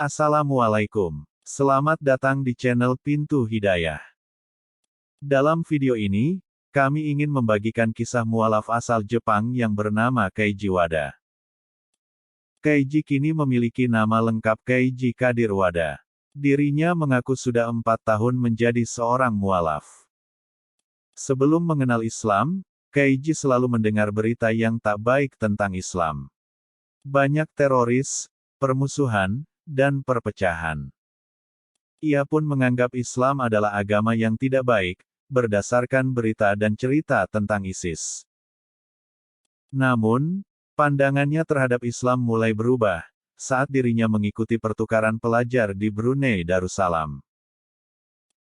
Assalamualaikum. Selamat datang di channel Pintu Hidayah. Dalam video ini, kami ingin membagikan kisah mualaf asal Jepang yang bernama Keiji Wada. Keiji kini memiliki nama lengkap Keiji Kadir Wada. Dirinya mengaku sudah 4 tahun menjadi seorang mualaf. Sebelum mengenal Islam, Keiji selalu mendengar berita yang tak baik tentang Islam. Banyak teroris, permusuhan, dan perpecahan. Ia pun menganggap Islam adalah agama yang tidak baik, berdasarkan berita dan cerita tentang ISIS. Namun, pandangannya terhadap Islam mulai berubah, saat dirinya mengikuti pertukaran pelajar di Brunei Darussalam.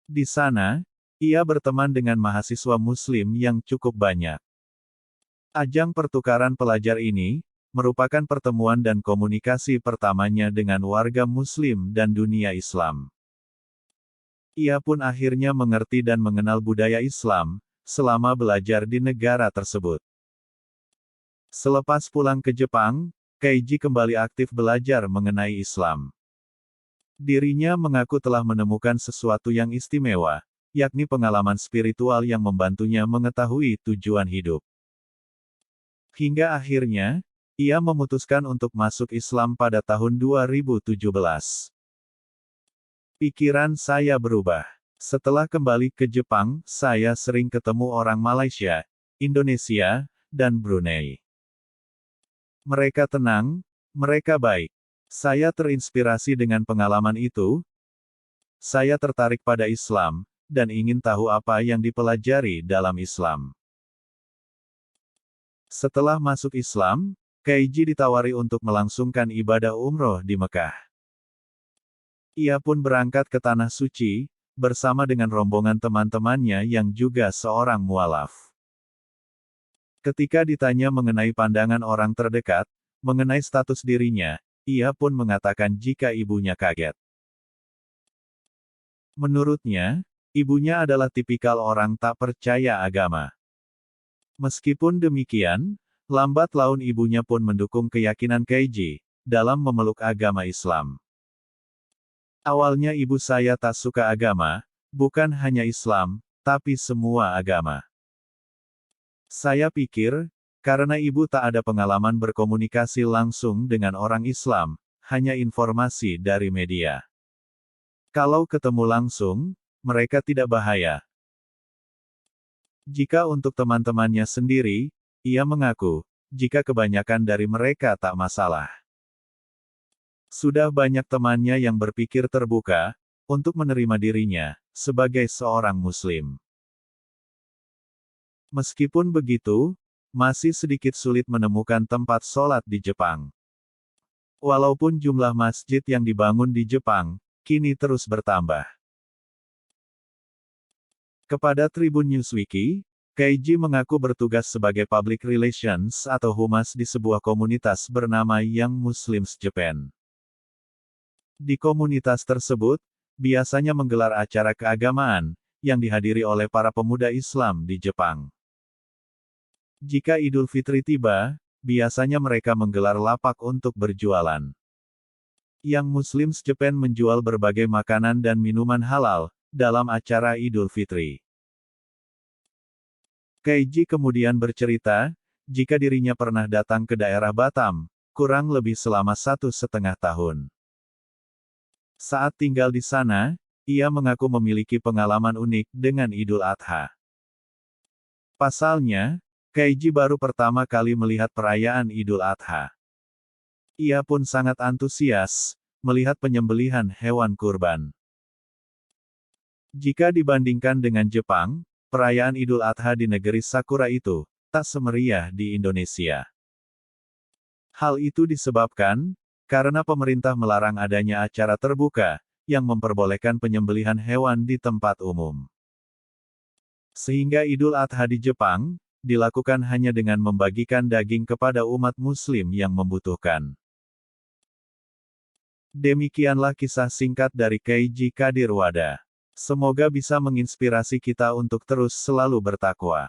Di sana, ia berteman dengan mahasiswa Muslim yang cukup banyak. Ajang pertukaran pelajar ini merupakan pertemuan dan komunikasi pertamanya dengan warga Muslim dan dunia Islam. Ia pun akhirnya mengerti dan mengenal budaya Islam selama belajar di negara tersebut. Selepas pulang ke Jepang, Keiji kembali aktif belajar mengenai Islam. Dirinya mengaku telah menemukan sesuatu yang istimewa, yakni pengalaman spiritual yang membantunya mengetahui tujuan hidup. Hingga akhirnya, ia memutuskan untuk masuk Islam pada tahun 2017. Pikiran saya berubah. Setelah kembali ke Jepang, saya sering ketemu orang Malaysia, Indonesia, dan Brunei. Mereka tenang, mereka baik. Saya terinspirasi dengan pengalaman itu. Saya tertarik pada Islam, dan ingin tahu apa yang dipelajari dalam Islam. Setelah masuk Islam, Keiji ditawari untuk melangsungkan ibadah umroh di Mekah. Ia pun berangkat ke Tanah Suci, bersama dengan rombongan teman-temannya yang juga seorang mualaf. Ketika ditanya mengenai pandangan orang terdekat, mengenai status dirinya, ia pun mengatakan jika ibunya kaget. Menurutnya, ibunya adalah tipikal orang tak percaya agama. Meskipun demikian, lambat laun ibunya pun mendukung keyakinan Keiji dalam memeluk agama Islam. Awalnya ibu saya tak suka agama, bukan hanya Islam, tapi semua agama. Saya pikir, karena ibu tak ada pengalaman berkomunikasi langsung dengan orang Islam, hanya informasi dari media. Kalau ketemu langsung, mereka tidak bahaya. Jika untuk teman-temannya sendiri, ia mengaku, jika kebanyakan dari mereka tak masalah. Sudah banyak temannya yang berpikir terbuka, untuk menerima dirinya, sebagai seorang Muslim. Meskipun begitu, masih sedikit sulit menemukan tempat sholat di Jepang. Walaupun jumlah masjid yang dibangun di Jepang, kini terus bertambah. Kepada Tribun Newswiki, Keiji mengaku bertugas sebagai public relations atau humas di sebuah komunitas bernama Young Muslims Japan. Di komunitas tersebut, biasanya menggelar acara keagamaan, yang dihadiri oleh para pemuda Islam di Jepang. Jika Idul Fitri tiba, biasanya mereka menggelar lapak untuk berjualan. Young Muslims Japan menjual berbagai makanan dan minuman halal, dalam acara Idul Fitri. Keiji kemudian bercerita, jika dirinya pernah datang ke daerah Batam, kurang lebih selama 1,5 tahun. Saat tinggal di sana, ia mengaku memiliki pengalaman unik dengan Idul Adha. Pasalnya, Keiji baru pertama kali melihat perayaan Idul Adha. Ia pun sangat antusias, melihat penyembelihan hewan kurban. Jika dibandingkan dengan Jepang, perayaan Idul Adha di negeri Sakura itu tak semeriah di Indonesia. Hal itu disebabkan karena pemerintah melarang adanya acara terbuka yang memperbolehkan penyembelihan hewan di tempat umum. Sehingga Idul Adha di Jepang dilakukan hanya dengan membagikan daging kepada umat Muslim yang membutuhkan. Demikianlah kisah singkat dari Keiji Kadir Wada. Semoga bisa menginspirasi kita untuk terus selalu bertakwa.